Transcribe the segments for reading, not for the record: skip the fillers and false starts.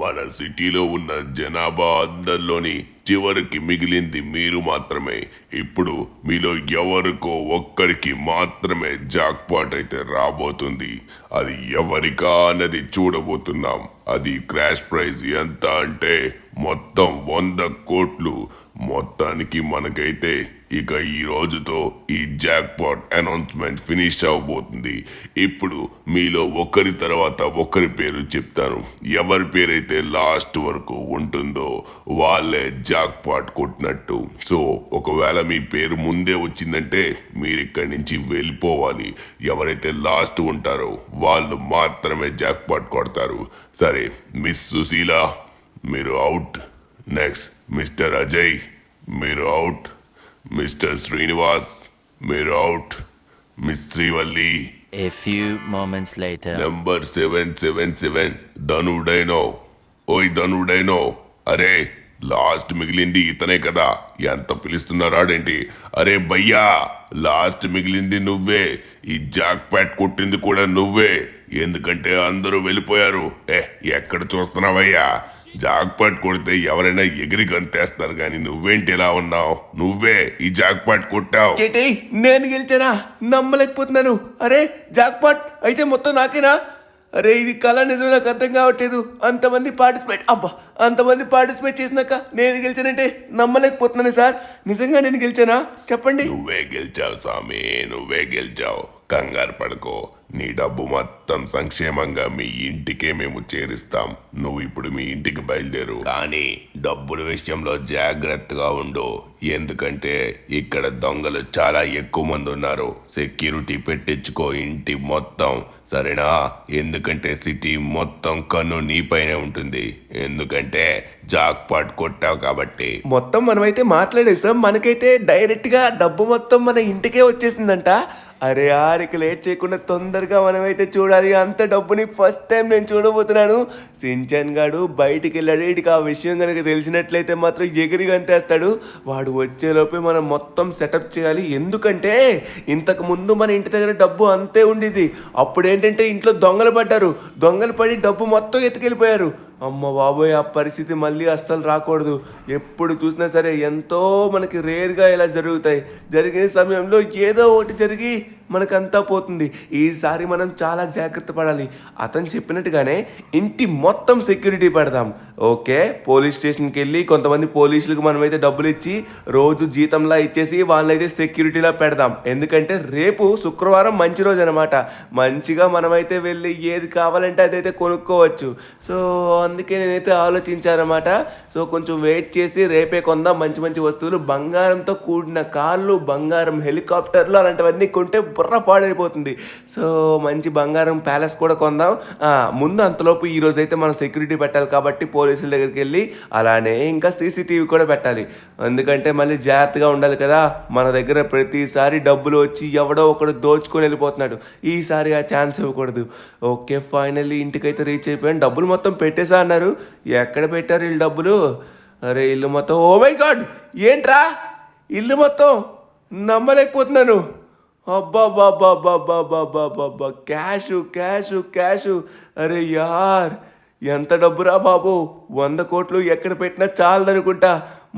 మన సిటీలో ఉన్న జనాభా అందరిలోని చివరికి మిగిలింది మీరు మాత్రమే. ఇప్పుడు మీలో ఎవరికో ఒక్కరికి మాత్రమే జాక్పాట్ అయితే రాబోతుంది. అది ఎవరికా అన్నది చూడబోతున్నాం. అది క్రాష్ ప్రైజ్ ఎంత అంటే మొత్తం 100 కోట్లు. మొత్తానికి మనకైతే ఇక ఈ రోజుతో ఈ జాక్పాట్ అనౌన్స్మెంట్ ఫినిష్ అవబోతుంది. ఇప్పుడు మీలో ఒకరి తర్వాత ఒకరి పేరు చెప్తాను. ఎవరి పేరైతే లాస్ట్ వరకు ఉంటుందో వాళ్ళే జాక్పాట్ కొట్టినట్టు. సో ఒకవేళ మీ పేరు ముందే వచ్చిందంటే మీరు ఇక్కడి నుంచి వెళ్ళిపోవాలి. ఎవరైతే లాస్ట్ ఉంటారో వాళ్ళు మాత్రమే జాక్పాట్ కొడతారు. సరే, మిస్ సుశీల మీరు అవుట్. నెక్స్ట్ మిస్టర్ అజయ్ మీరు అవుట్. మిస్టర్ శ్రీనివాస్ మీరు out. Miss Srivalli A few moments later. Number 777 ధనుడైనో. ఓయ్ ధనుడైనో, అరే లాస్ట్ మిగిలింది ఇతనే కదా, ఎంత పిలుస్తున్నారాడేంటి? అరే భయ్యా, లాస్ట్ మిగిలింది నువ్వే. ఈ జాక్ ప్యాట్ కొట్టింది కూడా నువ్వే. ఎందుకంటే అందరూ వెళ్ళిపోయారు. ఎక్కడ చూస్తున్నావయ్యా? జాక్ పాట్ కొడితే ఎవరైనా ఎగిరి గంతేస్తారు కానీ నువ్వేంటి ఇలా ఉన్నావు? నువ్వే ఈ జాక్ పాట్ కొట్టావు. ఏంటి నేను గెలిచానా? నమ్మలేకపోతున్నాను. అరే జాక్పాట్ అయితే మొత్తం నాకేనా? అరే ఇది కళ, నిజమే, నాకు అర్థం కావట్లేదు. అంతమంది పార్టిసిపేట్ చేసినాక నేను గెలిచానంటే నమ్మలేకపోతున్నాను సార్. నిజంగా నేను గెలిచానా? చెప్పండి. నువ్వే గెలిచావు స్వామి, నువ్వే గెలిచావు. కంగారు పడుకో. నీ డబ్బు మొత్తం సంక్షేమంగా మీ ఇంటికే మేము చేరిస్తాం. నువ్వు ఇప్పుడు మీ ఇంటికి బయలుదేరు. కానీ డబ్బుల విషయంలో జాగ్రత్తగా ఉండు. ఎందుకంటే ఇక్కడ దొంగలు చాలా ఎక్కువ మంది ఉన్నారు. సెక్యూరిటీ పెట్టించుకో ఇంటి మొత్తం, సరేనా? ఎందుకంటే సిటీ మొత్తం కన్ను నీపైనే ఉంటుంది. ఎందుకంటే జాక్ పాట్ కొట్టావు కాబట్టి. మొత్తం మనమైతే మాట్లాడేస్తాం. మనకైతే డైరెక్ట్గా డబ్బు మొత్తం మన ఇంటికే వచ్చేసిందంట. అరే ఆరికి లేట్ చేయకుండా తొందరగా మనమైతే చూడాలి. అంత డబ్బుని ఫస్ట్ టైం నేను చూడబోతున్నాను. సించాన్ గాడు బయటికి వెళ్ళాడు. ఇటుకి ఆ విషయం కనుక తెలిసినట్లయితే మాత్రం ఎగిరి గంతేస్తాడు. వాడు వచ్చేలోపే మనం మొత్తం సెటప్ చేయాలి. ఎందుకంటే ఇంతకు ముందు మన ఇంటి దగ్గర డబ్బు అంతే ఉండేది. అప్పుడు ఏంటంటే ఇంట్లో దొంగలు పడ్డారు. దొంగలు పడి డబ్బు మొత్తం ఎత్తుకెళ్ళిపోయారు. అమ్మ బాబోయ్, ఆ పరిస్థితి మళ్ళీ అస్సలు రాకూడదు. ఎప్పుడు చూసినా సరే ఎంతో మనకి రేర్గా ఇలా జరుగుతాయి. జరిగిన సమయంలో ఏదో ఒకటి జరిగి మనకంతా పోతుంది. ఈసారి మనం చాలా జాగ్రత్త పడాలి. అతను చెప్పినట్టుగానే ఇంటి మొత్తం సెక్యూరిటీ పెడదాం. ఓకే, పోలీస్ స్టేషన్కి వెళ్ళి కొంతమంది పోలీసులకు మనమైతే డబ్బులు ఇచ్చి రోజు జీతంలా ఇచ్చేసి వాళ్ళైతే సెక్యూరిటీలా పెడదాం. ఎందుకంటే రేపు శుక్రవారం మంచి రోజు అనమాట. మంచిగా మనమైతే వెళ్ళి ఏది కావాలంటే అదైతే కొనుక్కోవచ్చు. సో అందుకే నేనైతే ఆలోచించానమాట. సో కొంచెం వెయిట్ చేసి రేపే కొందాం మంచి మంచి వస్తువులు. బంగారంతో కూడిన కార్లు, బంగారం హెలికాప్టర్లు అలాంటివన్నీ కొంటే బుర్ర పాడైపోతుంది. సో మంచి బంగారం ప్యాలెస్ కూడా కొందాం. ముందు అంతలోపు ఈరోజు అయితే మనం సెక్యూరిటీ పెట్టాలి కాబట్టి పోలీసుల దగ్గరికి వెళ్ళి అలానే ఇంకా సీసీటీవీ కూడా పెట్టాలి. ఎందుకంటే మళ్ళీ జాగ్రత్తగా ఉండాలి కదా. మన దగ్గర ప్రతిసారి డబ్బులు వచ్చి ఎవడో ఒకడు దోచుకొని వెళ్ళిపోతున్నాడు. ఈసారి ఆ ఛాన్స్ ఇవ్వకూడదు. ఓకే, ఫైనల్లీ ఇంటికైతే రీచ్ అయిపోయాను. డబ్బులు మొత్తం పెట్టేసా అన్నారు. ఎక్కడ పెట్టారు వీళ్ళు డబ్బులు? అరే ఇల్లు మొత్తం, ఓ మై గాడ్, ఏంట్రా ఇల్లు మొత్తం? నమ్మలేకపోతున్నాను. అబ్బా, క్యాషు. అరే యార్, ఎంత డబ్బురా బాబు. 100 కోట్లు ఎక్కడ పెట్టినా చాలదనుకుంటా.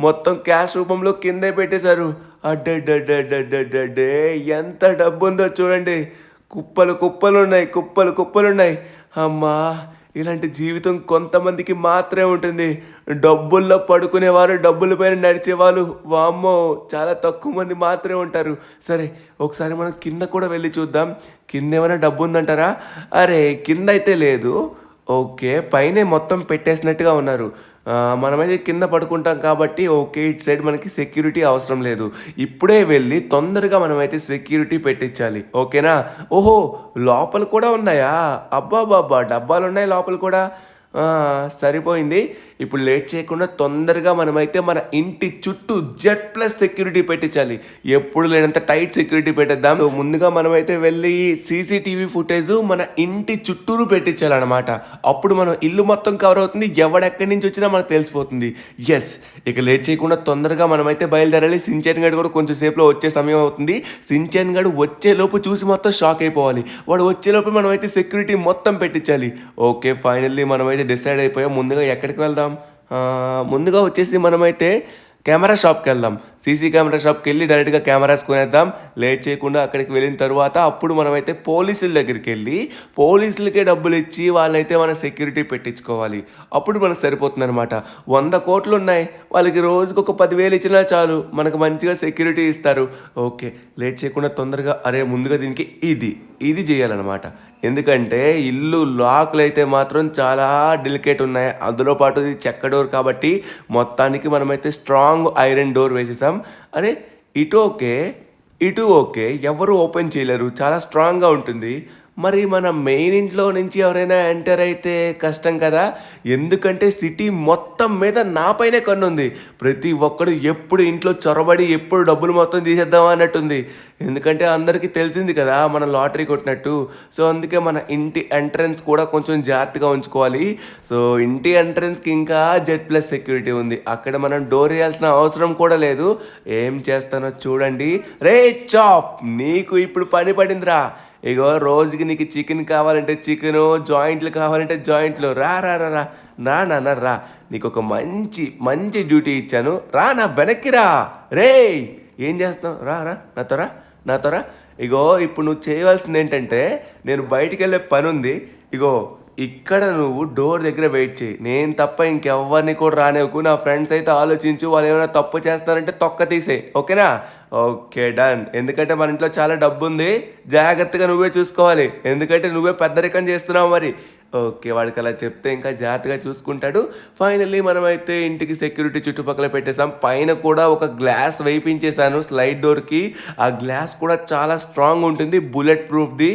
మొత్తం క్యాష్ రూపంలో కిందే పెట్టేశారు. అడ్డే ఎంత డబ్బు ఉందో చూడండి. కుప్పలున్నాయి. అమ్మా, ఇలాంటి జీవితం కొంతమందికి మాత్రమే ఉంటుంది. డబ్బుల్లో పడుకునేవారు, డబ్బుల పైన నడిచేవాళ్ళు వామ్మో చాలా తక్కువ మంది మాత్రమే ఉంటారు. సరే, ఒకసారి మనం కింద కూడా వెళ్ళి చూద్దాం. కింద ఏమైనా డబ్బు ఉందంటారా? అరే కింద అయితే లేదు. ఓకే, పైనే మొత్తం పెట్టేసినట్టుగా ఉన్నారు. మనమైతే కింద పడుకుంటాం కాబట్టి ఓకే, ఇటు సైడ్ మనకి సెక్యూరిటీ అవసరం లేదు. ఇప్పుడే వెళ్ళి తొందరగా మనమైతే సెక్యూరిటీ పెట్టించాలి. ఓకేనా? ఓహో, లోపల కూడా ఉన్నాయా? అబ్బాబాబా, డబ్బాలు ఉన్నాయి లోపల కూడా. సరిపోయింది. ఇప్పుడు లేట్ చేయకుండా తొందరగా మనమైతే మన ఇంటి చుట్టూ Z+ సెక్యూరిటీ పెట్టించాలి. ఎప్పుడు లేనంత టైట్ సెక్యూరిటీ పెట్టేద్దాం. సో ముందుగా మనమైతే వెళ్ళి సీసీటీవీ ఫుటేజ్ మన ఇంటి చుట్టూరు పెట్టించాలన్నమాట. అప్పుడు మనం ఇల్లు మొత్తం కవర్ అవుతుంది. ఎవడెక్కడి నుంచి వచ్చినా మనకు తెలిసిపోతుంది. ఎస్, ఇక లేట్ చేయకుండా తొందరగా మనమైతే బయలుదేరాలి. సించాన్ గడు కూడా కొంచెం సేపులో వచ్చే సమయం అవుతుంది. సించాన్ గడు వచ్చేలోపు చూసి మొత్తం షాక్ అయిపోవాలి. వాడు వచ్చేలోపు మనమైతే సెక్యూరిటీ మొత్తం పెట్టించాలి. ఓకే, ఫైనల్లీ మనమైతే మనమైతే డిసైడ్ అయిపోయాం. ముందుగా ఎక్కడికి వెళ్దాం? ముందుగా వచ్చేసి మనమైతే కెమెరా షాప్కి వెళ్దాం. సీసీ కెమెరా షాప్కి వెళ్ళి డైరెక్ట్గా కెమెరాస్ కొనేద్దాం. లేట్ చేయకుండా అక్కడికి వెళ్ళిన తర్వాత అప్పుడు మనమైతే పోలీసుల దగ్గరికి వెళ్ళి పోలీసులకే డబ్బులు ఇచ్చి వాళ్ళైతే మన సెక్యూరిటీ పెట్టించుకోవాలి. అప్పుడు మనకు సరిపోతుంది అనమాట. 100 కోట్లు ఉన్నాయి, వాళ్ళకి రోజుకు ఒక 10,000 ఇచ్చినా చాలు, మనకు మంచిగా సెక్యూరిటీ ఇస్తారు. ఓకే, లేట్ చేయకుండా తొందరగా ముందుగా దీనికి ఇది చేయాలన్నమాట. ఎందుకంటే ఇల్లు లాక్లు అయితే మాత్రం చాలా డెలికేట్ ఉన్నాయి. అందులో పాటు ఇది చెక్క డోర్ కాబట్టి మొత్తానికి మనమైతే స్ట్రాంగ్ ఐరన్ డోర్ వేసేసాం. ఇటు ఓకే, ఎవరు ఓపెన్ చేయలేరు, చాలా స్ట్రాంగ్గా ఉంటుంది. మరి మన మెయిన్ ఇంట్లో నుంచి ఎవరైనా ఎంటర్ అయితే కష్టం కదా, ఎందుకంటే సిటీ మొత్తం మీద నాపైనే కన్నుంది. ప్రతి ఒక్కడు ఎప్పుడు ఇంట్లో చొరబడి ఎప్పుడు డబ్బులు మొత్తం తీసేద్దాం అన్నట్టుంది. ఎందుకంటే అందరికీ తెలిసింది కదా మనం లాటరీ కొట్టినట్టు. సో అందుకే మన ఇంటి ఎంట్రన్స్ కూడా కొంచెం జాగ్రత్తగా ఉంచుకోవాలి. సో ఇంటి ఎంట్రన్స్కి ఇంకా Z+ సెక్యూరిటీ ఉంది, అక్కడ మనం డోర్ వేయాల్సిన అవసరం కూడా లేదు. ఏం చేస్తానో చూడండి. రే చాప్, నీకు ఇప్పుడు పని పడిందిరా. ఇగో రోజుకి నీకు చికెన్ కావాలంటే చికెను, జాయింట్లు కావాలంటే జాయింట్లు. రా రా, నీకు ఒక మంచి డ్యూటీ ఇచ్చాను, రా నా వెనక్కి రా. రే ఏం చేస్తావు? రా నాతో రా. ఇగో ఇప్పుడు నువ్వు చేయవలసింది ఏంటంటే, నేను బయటికి వెళ్ళే పని ఉంది. ఇగో ఇక్కడ నువ్వు డోర్ దగ్గర వెయిట్ చేయి. నేను తప్ప ఇంకెవ్వరిని కూడా రానివ్వకు. నా ఫ్రెండ్స్ అయితే ఆలోచించు, వాళ్ళు ఏమైనా తప్పు చేస్తారంటే తొక్క తీసే. ఓకేనా? Okay, done. ఎందుకంటే మన ఇంట్లో చాలా డబ్బు ఉంది, జాగ్రత్తగా నువ్వే చూసుకోవాలి. ఎందుకంటే నువ్వే పెద్దరికం చేస్తున్నావు మరి. ఓకే, వాడికి అలా చెప్తే ఇంకా జాగ్రత్తగా చూసుకుంటాడు. ఫైనల్లీ మనమైతే ఇంటికి సెక్యూరిటీ చుట్టుపక్కల పెట్టేసాం. పైన కూడా ఒక గ్లాస్ వేయించేసాను స్లైడ్ డోర్కి. ఆ గ్లాస్ కూడా చాలా స్ట్రాంగ్ ఉంటుంది, బుల్లెట్ ప్రూఫ్ది.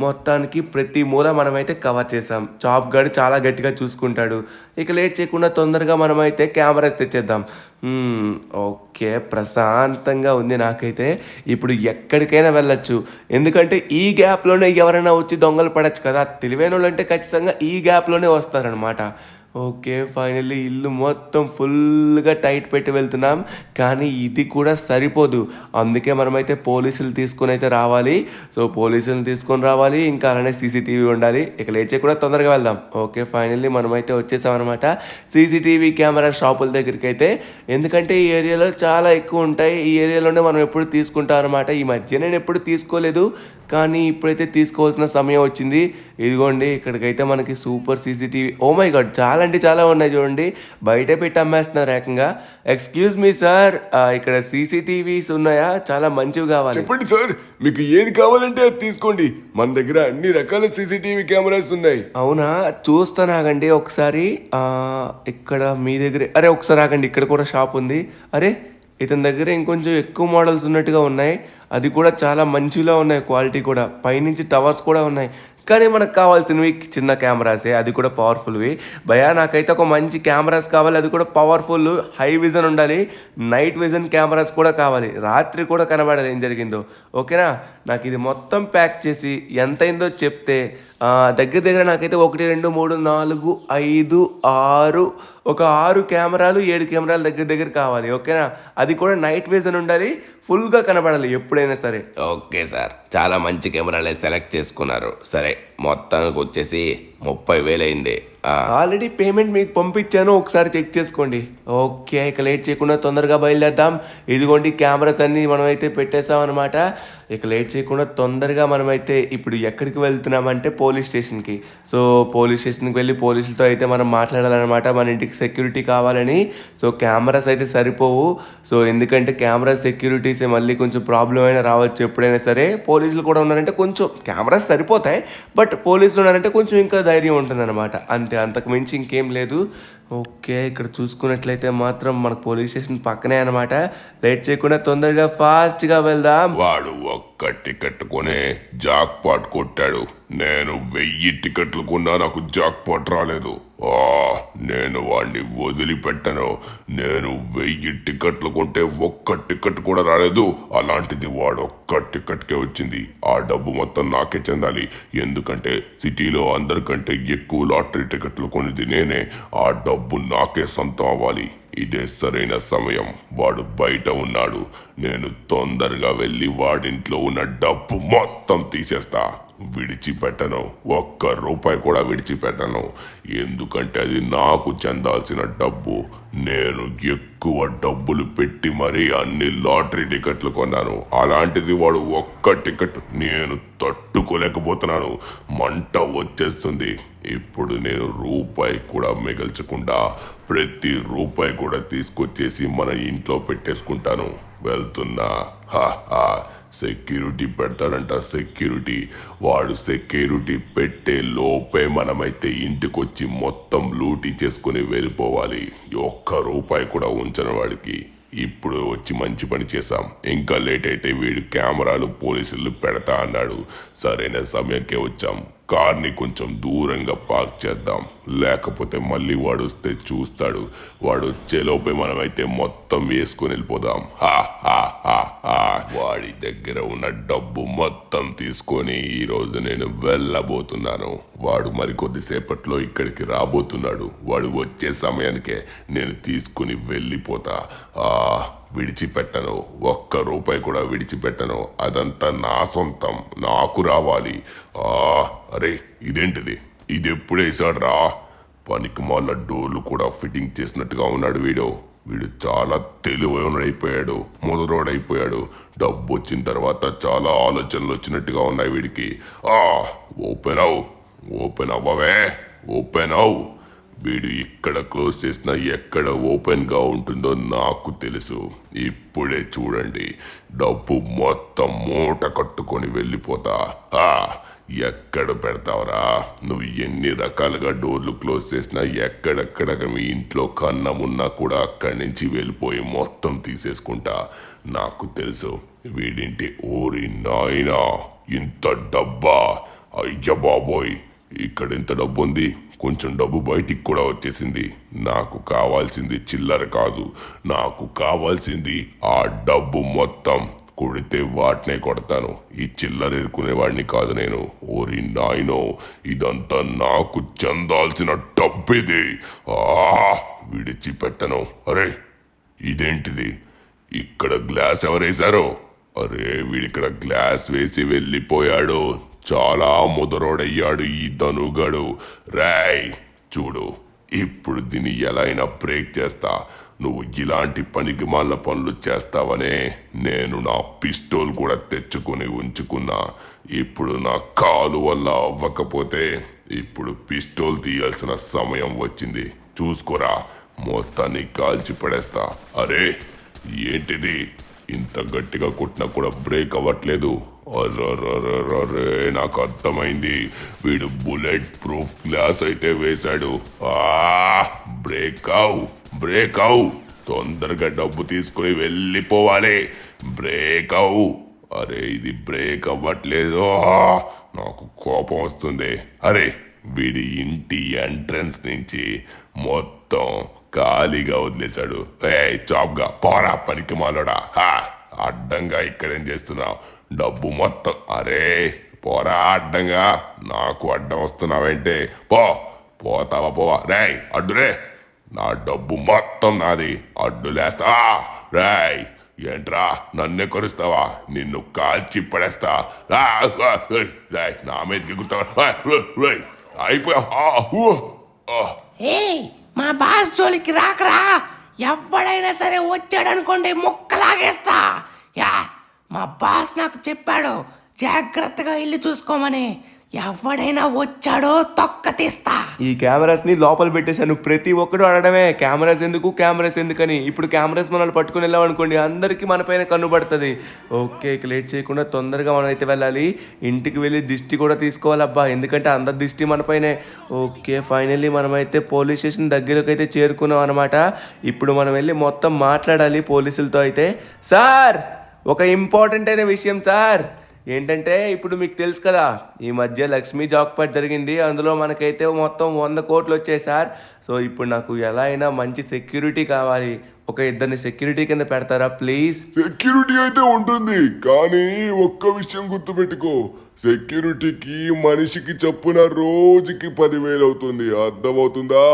మొత్తానికి ప్రతి మూల మనమైతే కవర్ చేసాం. చాప్ గార్డ్ చాలా గట్టిగా చూసుకుంటాడు. ఇక లేట్ చేయకుండా తొందరగా మనమైతే కెమెరాస్ తెచ్చేద్దాం. ఓకే, ప్రశాంతంగా ఉంది నాకైతే. ఇప్పుడు ఎక్కడికైనా వెళ్ళొచ్చు, ఎందుకంటే ఈ గ్యాప్లోనే ఎవరైనా వచ్చి దొంగలు పడచ్చు కదా. తెలివైన వాళ్ళు అంటే ఖచ్చితంగా ఈ గ్యాప్లోనే వస్తారనమాట. ఓకే, ఫైనల్లీ ఇల్లు మొత్తం ఫుల్గా టైట్ పెట్టి వెళ్తున్నాం, కానీ ఇది కూడా సరిపోదు. అందుకే మనమైతే పోలీసులు తీసుకొని అయితే రావాలి. సో పోలీసులను తీసుకొని రావాలి, ఇంకా అలానే సీసీటీవీ ఉండాలి. ఇక లేట్ చేయకుండా తొందరగా వెళ్దాం. ఓకే, ఫైనల్లీ మనమైతే వచ్చేసాం అనమాట సీసీటీవీ కెమెరా షాపుల దగ్గరికి అయితే. ఎందుకంటే ఈ ఏరియాలో చాలా ఎక్కువ ఉంటాయి, ఈ ఏరియాలోనే మనం ఎప్పుడు తీసుకుంటాం అనమాట. ఈ మధ్య నేను ఎప్పుడు తీసుకోలేదు, కానీ ఇప్పుడైతే తీసుకోవాల్సిన సమయం వచ్చింది. ఇదిగోండి, ఇక్కడికైతే మనకి super CCTV. Oh my God, చాలా ఉన్నాయి చూడండి, బయట పెట్టి అమ్మేస్తున్నారు ఏకంగా. ఎక్స్క్యూజ్ మీ సార్, ఇక్కడ సీసీటీవీస్ ఉన్నాయా? చాలా మంచివి కావాలి. చెప్పండి సార్, మీకు ఏది కావాలంటే అది తీసుకోండి. మన దగ్గర అన్ని రకాల సీసీటీవీ కెమెరాస్ ఉన్నాయి. అవునా, చూస్తాను, ఆగండి ఒకసారి. ఇక్కడ మీ దగ్గర ఒకసారి ఆగండి, ఇక్కడ కూడా షాప్ ఉంది. ఇతని దగ్గర ఇంకొంచెం ఎక్కువ మోడల్స్ ఉన్నట్టుగా ఉన్నాయి, అది కూడా చాలా మంచిగా ఉన్నాయి, క్వాలిటీ కూడా. పైనుంచి టవర్స్ కూడా ఉన్నాయి. కానీ మనకు కావాల్సినవి చిన్న కెమెరాసే, అది కూడా పవర్ఫుల్వి. భయా నాకైతే ఒక మంచి కెమెరాస్ కావాలి, అది కూడా పవర్ఫుల్, హై విజన్ ఉండాలి, నైట్ విజన్ కెమెరాస్ కూడా కావాలి, రాత్రి కూడా కనబడదు ఏం జరిగిందో. ఓకేనా? నాకు ఇది మొత్తం ప్యాక్ చేసి ఎంత అయిందో చెప్తే దగ్గర నాకైతే 1 2 3 4 5 6 ఒక 6 కెమెరాలు 7 కెమెరాలు దగ్గర కావాలి. ఓకేనా? అది కూడా నైట్ విజన్ ఉండాలి, ఫుల్గా కనబడాలి ఎప్పుడైనా సరే. ఓకే సార్, చాలా మంచి కెమెరాలే సెలెక్ట్ చేసుకున్నారు. సరే, మొత్తానికి వచ్చేసి 30,000 అయింది. ఆల్రెడీ పేమెంట్ మీకు పంపించాను, ఒకసారి చెక్ చేసుకోండి. ఓకే, ఇక లేట్ చేయకుండా తొందరగా బయలుదేద్దాం. ఇదిగోండి కెమెరాస్ అన్నీ మనమైతే పెట్టేసాం అనమాట. ఇక లేట్ చేయకుండా తొందరగా మనమైతే ఇప్పుడు ఎక్కడికి వెళ్తున్నామంటే పోలీస్ స్టేషన్కి. సో పోలీస్ స్టేషన్కి వెళ్ళి పోలీసులతో అయితే మనం మాట్లాడాలన్నమాట, మన ఇంటికి సెక్యూరిటీ కావాలని. సో కెమెరాస్ అయితే సరిపోవు. సో ఎందుకంటే కెమెరా సెక్యూరిటీసే మళ్ళీ కొంచెం ప్రాబ్లం అయినా రావచ్చు ఎప్పుడైనా సరే. పోలీసులు కూడా ఉన్నారంటే కొంచెం కెమెరాస్ సరిపోతాయి, బట్ పోలీసులు ఉన్నారంటే కొంచెం ఇంకా ధైర్యం ఉంటుందన్నమాట. అంతకు మించి ఇంకేం లేదు. ఓకే, ఇక్కడ చూసుకున్నట్లయితే మాత్రం మనకు పోలీస్ స్టేషన్ పక్కనే అనమాట. లేట్ చేయకుండా తొందరగా ఫాస్ట్గా వెళ్దాం. వాడు ఒక్క టికెట్ కొనే జాక్ పాట్ కొట్టాడు. నేను 1000 టికెట్లు కొన్నా నాకు జాక్ పాట్ రాలేదు. నేను వాడిని వదిలిపెట్టను. నేను 1000 టికెట్లు కొంటే ఒక్క టికెట్ కూడా రాలేదు. అలాంటిది వాడు ఒక్క టికెట్కే వచ్చింది. ఆ డబ్బు మొత్తం నాకే చెందాలి, ఎందుకంటే సిటీలో అందరికంటే ఎక్కువ లాటరీ టికెట్లు కొనిది నేనే. ఆ డబ్బు నాకే సొంతం అవ్వాలి. ఇదే సరైన సమయం. వాడు బయట ఉన్నాడు, నేను తొందరగా వెళ్ళి వాడింట్లో ఉన్న డబ్బు మొత్తం తీసేస్తా. విడిచిపెట్టను. ఒక్క రూపాయి కూడా విడిచిపెట్టను. ఎందుకంటే అది నాకు చెందాల్సిన డబ్బు. నేను ఎక్కువ డబ్బులు పెట్టి మరీ అన్ని లాటరీ టికెట్లు కొన్నాను. అలాంటిది వాడు ఒక్క టికెట్ నేను తట్టుకోలేకపోతున్నాను. మంట వచ్చేస్తుంది. ఇప్పుడు నేను రూపాయి కూడా మిగల్చకుండా ప్రతి రూపాయి కూడా తీసుకొచ్చేసి మన ఇంట్లో పెట్టేసుకుంటాను. వెళ్తున్నా. సెక్యూరిటీ పెడతాడంట. సెక్యూరిటీ వాడు సెక్యూరిటీ పెట్టే లోపే మనమైతే ఇంటికొచ్చి మొత్తం లూటీ చేసుకుని వెళ్ళిపోవాలి. ఒక్క రూపాయి కూడా ఉంచని వాడికి. ఇప్పుడు వచ్చి మంచి పని చేశాం. ఇంకా లేట్ అయితే వీడు కెమెరాలు పోలీసులు పెడతా అన్నాడు. సరైన సమయంకే వచ్చాం. కార్ని కొంచెం దూరంగా పార్క్ చేద్దాం, లేకపోతే మళ్ళీ వాడు వస్తే చూస్తాడు. వాడు వచ్చేలోపే మనమైతే మొత్తం వేసుకుని వెళ్ళిపోదాం. వాడి దగ్గర ఉన్న డబ్బు మొత్తం తీసుకొని ఈరోజు నేను వెళ్ళబోతున్నాను. వాడు మరికొద్దిసేపట్లో ఇక్కడికి రాబోతున్నాడు. వాడు వచ్చే సమయానికే నేను తీసుకుని వెళ్ళిపోతా. విడిచిపెట్టను. ఒక్క రూపాయి కూడా విడిచిపెట్టను. అదంతా నా సొంతం, నాకు రావాలి. అరే ఇదేంటిది? ఇది ఎప్పుడు వేసాడు రా? పనికి మాల డోర్లు కూడా ఫిట్టింగ్ చేసినట్టుగా ఉన్నాడు వీడు చాలా తెలివైనడైపోయాడు, ముదరోడైపోయాడు. డబ్బు వచ్చిన తర్వాత చాలా ఆలోచనలు వచ్చినట్టుగా ఉన్నాయి వీడికి. ఓపెన్ అవ్వవే, ఓపెన్ అవ్. వీడు ఇక్కడ క్లోజ్ చేసినా ఎక్కడ ఓపెన్గా ఉంటుందో నాకు తెలుసు. ఇప్పుడే చూడండి, డబ్బు మొత్తం మూట కట్టుకొని వెళ్ళిపోతా. ఎక్కడ పెడతావరా? నువ్వు ఎన్ని రకాలుగా డోర్లు క్లోజ్ చేసినా ఎక్కడెక్కడ మీ ఇంట్లో కన్నం ఉన్నా కూడా అక్కడి నుంచి వెళ్ళిపోయి మొత్తం తీసేసుకుంటా. నాకు తెలుసు వీడింటి. ఓరి నాయనా, ఇంత డబ్బా! అయ్య బాబోయ్, ఇక్కడ ఇంత డబ్బు ఉంది. కొంచెం డబ్బు బయటికి కూడా వచ్చేసింది. నాకు కావాల్సింది చిల్లర కాదు, నాకు కావాల్సింది ఆ డబ్బు మొత్తం. కొడితే వాటినే కొడతాను. ఈ చిల్లర ఎరుకునేవాడిని కాదు నేను. ఓరి నాయనో, ఇదంతా నాకు చెందాల్సిన డబ్బిది. విడిచిపెట్టను. అరే ఇదేంటిది? ఇక్కడ గ్లాస్ ఎవరేశారో? అరే వీడిక్కడ గ్లాస్ వేసి వెళ్ళిపోయాడు. చాలా ముదరోడయ్యాడు ఈ ధనుగాడు. రాయ్ చూడు, ఇప్పుడు దీన్ని ఎలా అయినా బ్రేక్ చేస్తా. నువ్వు ఇలాంటి పనికి మాల పనులు చేస్తావనే నేను నా పిస్టోల్ కూడా తెచ్చుకుని ఉంచుకున్నా. ఇప్పుడు నా కాలు వల్ల అవ్వకపోతే ఇప్పుడు పిస్టోల్ తీయాల్సిన సమయం వచ్చింది. చూసుకోరా, మొత్తాన్ని కాల్చి పడేస్తా. అరే ఏంటిది? ఇంత గట్టిగా కొట్టినా కూడా బ్రేక్ అవ్వట్లేదు. అరే నాకు అర్థమైంది, వీడు బుల్లెట్ ప్రూఫ్ గ్లాస్ అయితే వేశాడు. బ్రేక్ అవు. తొందరగా డబ్బు తీసుకుని వెళ్ళిపోవాలి. బ్రేక్ అవు. అరే ఇది బ్రేక్ అవ్వట్లేదు. నాకు కోపం వస్తుంది. అరే వీడి ఇంటి ఎంట్రన్స్ నుంచి మొత్తం ఖాళీగా వదిలేశాడు. చాప్గా పోరా పనికి మాలోడా. అడ్డంగా ఇక్కడేం చేస్తున్నావు? డబ్బు మొత్తం. అరే పోరా అడ్డంగా. నాకు అడ్డం వస్తున్నావేంటే? పోతావా? రేయ్ అడ్డురే, నా డబ్బు మొత్తం నాది. అడ్డులేస్తా. రేయ్ ఏంట్రా నన్నే కొరుస్తావా? నిన్ను కాల్చి పడేస్తా. రేయ్ నా మీదకి గుర్తావా? అయిపోయా. మా బాస్ జోలికి రాకరా. ఎవడైనా సరే వచ్చాడనుకోండి ముక్కలాగేస్తా. మా బాస్ నాకు చెప్పాడు జాగ్రత్తగా ఇల్లు చూసుకోమని. ఎవడైనా వచ్చాడో తొక్క తీస్తా. ఈ కెమెరాస్ ని లోపల పెట్టేశాను. ప్రతి ఒక్కడు అడగడమే కెమెరాస్ ఎందుకని. ఇప్పుడు కెమెరాస్ మనల్ని పట్టుకుని వెళ్ళాం అనుకోండి, అందరికీ మన పైన కన్నుపడుతుంది. ఓకే, లేట్ చేయకుండా తొందరగా మనం అయితే వెళ్ళాలి. ఇంటికి వెళ్ళి దిష్టి కూడా తీసుకోవాలబ్బా, ఎందుకంటే అందరి దిష్టి మన పైనే. ఓకే, ఫైనల్లీ మనమైతే పోలీస్ స్టేషన్ దగ్గరకు అయితే చేరుకున్నాం అనమాట. ఇప్పుడు మనం వెళ్ళి మొత్తం మాట్లాడాలి పోలీసులతో అయితే. సార్, ఒక ఇంపార్టెంట్ అయిన విషయం సార్. ఏంటంటే ఇప్పుడు మీకు తెలుసు కదా, ఈ మధ్య లక్ష్మీ జాక్పాట్ జరిగింది. అందులో మనకైతే మొత్తం 100 కోట్లు వచ్చాయి సార్. సో ఇప్పుడు నాకు ఎలా అయినా మంచి సెక్యూరిటీ కావాలి. ఒక ఇద్దరిని సెక్యూరిటీ కింద పెడతారా ప్లీజ్? సెక్యూరిటీ అయితే ఉంటుంది, కానీ ఒక్క విషయం గుర్తుపెట్టుకో, సెక్యూరిటీకి మనిషికి చొప్పున రోజుకి 10,000 అవుతుంది. అర్థమవుతుందా?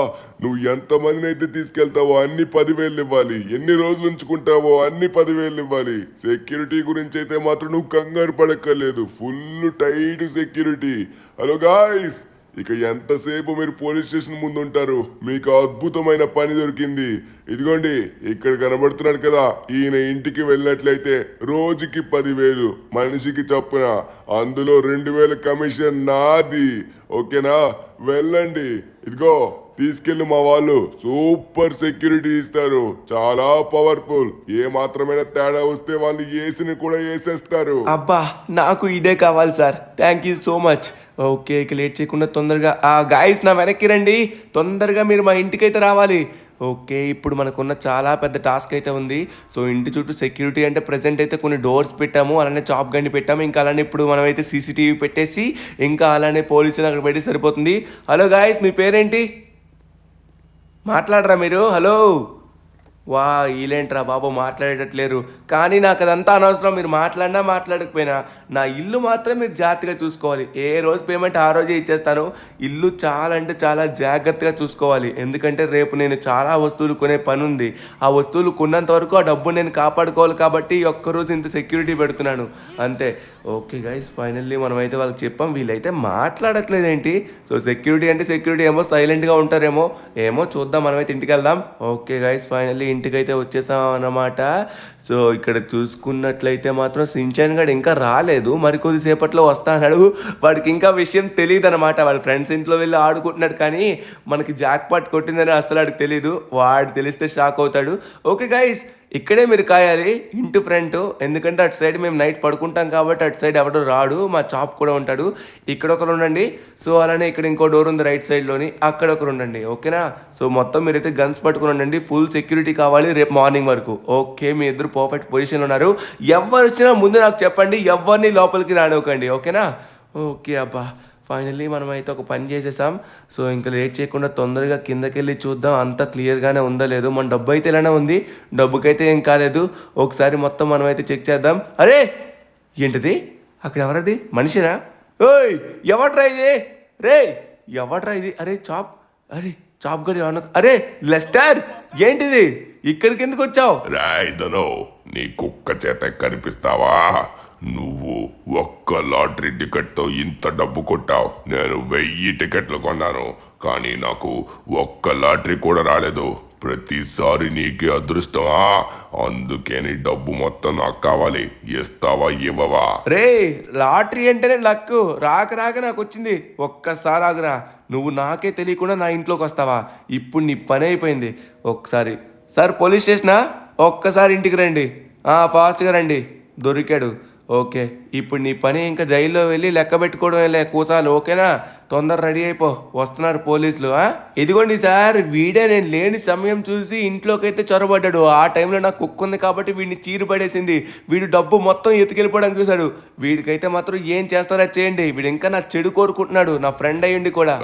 నువ్వు ఎంతమందిని అయితే తీసుకెళ్తావో అన్ని 10,000 ఇవ్వాలి. ఎన్ని రోజులు ఉంచుకుంటావో అన్ని 10,000 ఇవ్వాలి. సెక్యూరిటీ గురించి అయితే మాత్రం నువ్వు కంగారు పడక్కర్లేదు. Full tight security. Hello guys, ఇక ఎంతసేపు మీరు పోలీస్ స్టేషన్ ముందు ఉంటారు? మీకు అద్భుతమైన పని దొరికింది. ఇదిగోండి, ఇక్కడ కనబడుతున్నాడు కదా, ఈయన ఇంటికి వెళ్ళినట్లయితే రోజుకి 10,000 మనిషికి చొప్పున, అందులో 2,000 కమిషన్ నాది. ఓకేనా? వెళ్ళండి. ఇదిగో తీసుకెళ్ళి మా వాళ్ళు సూపర్ సెక్యూరిటీ ఇస్తారు, చాలా పవర్ఫుల్. ఏ మాత్రమైనా తేడా వస్తే వాళ్ళు ఏసిని కూడా వేసేస్తారు. అబ్బా, నాకు ఇదే కావాలి sir. Thank you so much. Okay, ఇక లేట్ చేయకుండా తొందరగా గాయస్ నా వెనక్కి రండి. తొందరగా మీరు మా ఇంటికి అయితే రావాలి. ఓకే, ఇప్పుడు మనకున్న చాలా పెద్ద టాస్క్ అయితే ఉంది. సో ఇంటి చుట్టూ సెక్యూరిటీ అంటే ప్రెసెంట్ అయితే కొన్ని డోర్స్ పెట్టాము, అలానే చాప్ గండి పెట్టాము, ఇంకా అలానే ఇప్పుడు మనమైతే సీసీటీవీ పెట్టేసి ఇంకా అలానే పోలీసులు అక్కడ పెట్టి సరిపోతుంది. హలో గాయస్, మీ పేరేంటి? మాట్లాడరా మీరు? హలో. వా, వీళ్ళేంట్రా బాబు మాట్లాడేటట్లేరు. కానీ నాకు అదంతా అనవసరం. మీరు మాట్లాడినా మాట్లాడకపోయినా నా ఇల్లు మాత్రం మీరు జాగ్రత్తగా చూసుకోవాలి. ఏ రోజు పేమెంట్ ఆ రోజే ఇచ్చేస్తాను. ఇల్లు చాలా అంటే చాలా జాగ్రత్తగా చూసుకోవాలి, ఎందుకంటే రేపు నేను చాలా వస్తువులు కొనే పని ఉంది. ఆ వస్తువులు కొన్నంత వరకు ఆ డబ్బు నేను కాపాడుకోవాలి, కాబట్టి ఒక్కరోజు ఇంత సెక్యూరిటీ పెడుతున్నాను అంతే. ఓకే గైస్, ఫైనల్లీ మనమైతే వాళ్ళకి చెప్పాం. వీళ్ళైతే మాట్లాడట్లేదేంటి? సో సెక్యూరిటీ అంటే సెక్యూరిటీ ఏమో సైలెంట్గా ఉంటారేమో, ఏమో చూద్దాం. మనమైతే ఇంటికి వెళ్దాం. ఓకే గైస్, ఫైనల్లీ ఇంటికైతే వచ్చేసాం అన్నమాట. సో ఇక్కడ చూసుకున్నట్లయితే మాత్రం సించాన్ గడు ఇంకా రాలేదు, మరికొద్దిసేపట్లో వస్తా అన్నాడు. వాడికి ఇంకా విషయం తెలియదు అనమాట. వాళ్ళ ఫ్రెండ్స్ ఇంట్లో వెళ్ళి ఆడుకుంటున్నాడు, కానీ మనకి జాక్ పాట్ కొట్టిందని అసలు వాడికి తెలీదు. వాడు తెలిస్తే షాక్ అవుతాడు. ఓకే గైస్, ఇక్కడే మీరు కాయాలి ఇంటి ఫ్రంట్, ఎందుకంటే అటు సైడ్ మేము నైట్ పడుకుంటాం కాబట్టి అటు సైడ్ ఎవడో రాడు. మా చాప్ కూడా ఉంటాడు. ఇక్కడ ఒకరు ఉండండి. సో అలానే ఇక్కడ ఇంకో డోర్ ఉంది రైట్ సైడ్లోని, అక్కడ ఒకరు ఉండండి. ఓకేనా? సో మొత్తం మీరైతే గన్స్ పట్టుకుని ఉండండి. ఫుల్ సెక్యూరిటీ కావాలి రేపు మార్నింగ్ వరకు. ఓకే, మీ ఇద్దరు పర్ఫెక్ట్ పొజిషన్లో ఉన్నారు. ఎవరు వచ్చినా ముందు నాకు చెప్పండి, ఎవరిని లోపలికి రానివ్వకండి. ఓకేనా? ఓకే అబ్బా, ఫైనల్లీ మనమైతే ఒక పని చేసేసాం. సో ఇంకా లేట్ చేయకుండా తొందరగా కిందకి వెళ్ళి చూద్దాం అంతా క్లియర్గానే ఉందో లేదో. మన డబ్బు అయితే ఇలానే ఉంది, డబ్బుకైతే ఏం కాలేదు. ఒకసారి మొత్తం మనమైతే చెక్ చేద్దాం. అరే ఏంటిది? అక్కడ ఎవరది? మనిషినా? ఓయ్, ఎవడ్రా ఇది? రే, ఎవడ్రా ఇది? అరే చాప్, అరే చాప్ గడి అన్న. అరే లెస్టర్, ఏంటిది? ఇక్కడికి ఎందుకు వచ్చావు? రాయిదను, నీ కుక్క చేత కనిపిస్తావా? నువ్వు ఒక్క లాటరీ టికెట్తో ఇంత డబ్బు కొట్టావు. నేను 1000 టికెట్లు కొన్నాను, కానీ నాకు ఒక్క లాటరీ కూడా రాలేదు. ప్రతిసారి నీకే అదృష్టమా? అందుకే నీ డబ్బు మొత్తం నాకు కావాలి. ఇస్తావా ఇవ్వవా? రే, లాటరీ అంటేనే లక్. రాక రాక నాకు వచ్చింది. ఒక్కసారి ఆగురా. నువ్వు నాకే తెలియకుండా నా ఇంట్లోకి వస్తావా? ఇప్పుడు నీ పని అయిపోయింది. ఒకసారి సార్ పోలీస్ స్టేషనా? ఒక్కసారి ఇంటికి రండి. ఫాస్ట్గా రండి. దొరికాడు. ఓకే, ఇప్పుడు నీ పని ఇంకా జైల్లో వెళ్ళి లెక్క పెట్టుకోవడం కూసాలు. ఓకేనా? తొందర రెడీ అయిపో, వస్తున్నారు పోలీసులు. ఇదిగోండి సార్, వీడే నేను లేని సమయం చూసి ఇంట్లోకి అయితే చొరబడ్డాడు. ఆ టైంలో నాకు కుక్క ఉంది కాబట్టి వీడిని చీరు పడేసింది. వీడు డబ్బు మొత్తం ఎత్తుకెళ్ళిపోవడానికి చూశాడు. వీడికైతే మాత్రం ఏం చేస్తారో చేయండి. వీడు ఇంకా నా చెడు కోరుకుంటున్నాడు, నా ఫ్రెండ్ అయ్యండి కూడా.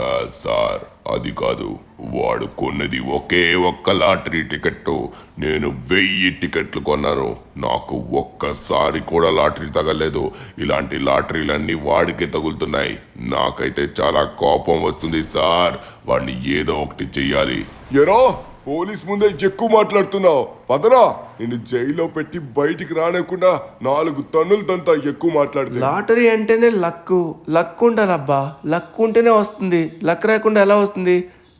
సార్, అది కాదు, వాడు కొన్నది ఒకే ఒక్క లాటరీ టికెట్. నేను 1000 టికెట్లు కొన్నాను, నాకు ఒక్కసారి కూడా లాటరీ తగలేదు. ఇలాంటి లాటరీలన్నీ వాడికే తగులుతున్నాయి. నాకైతే చాలా కోపం వస్తుంది సార్. వాడిని ఏదో ఒకటి చెయ్యాలి. ఎరా, పోలీస్ ముందే ఎక్కువ మాట్లాడుతున్నావు. పదరా, నిన్ను జైల్లో పెట్టి బయటికి రానివ్వకుండా 4 టన్నులు తంతా ఎక్కువ మాట్లాడుతుంది. లాటరీ అంటేనే లక్ ఉండాలబ్బా. లక్ ఉంటేనే వస్తుంది, లక్ రాకుండా ఎలా వస్తుంది?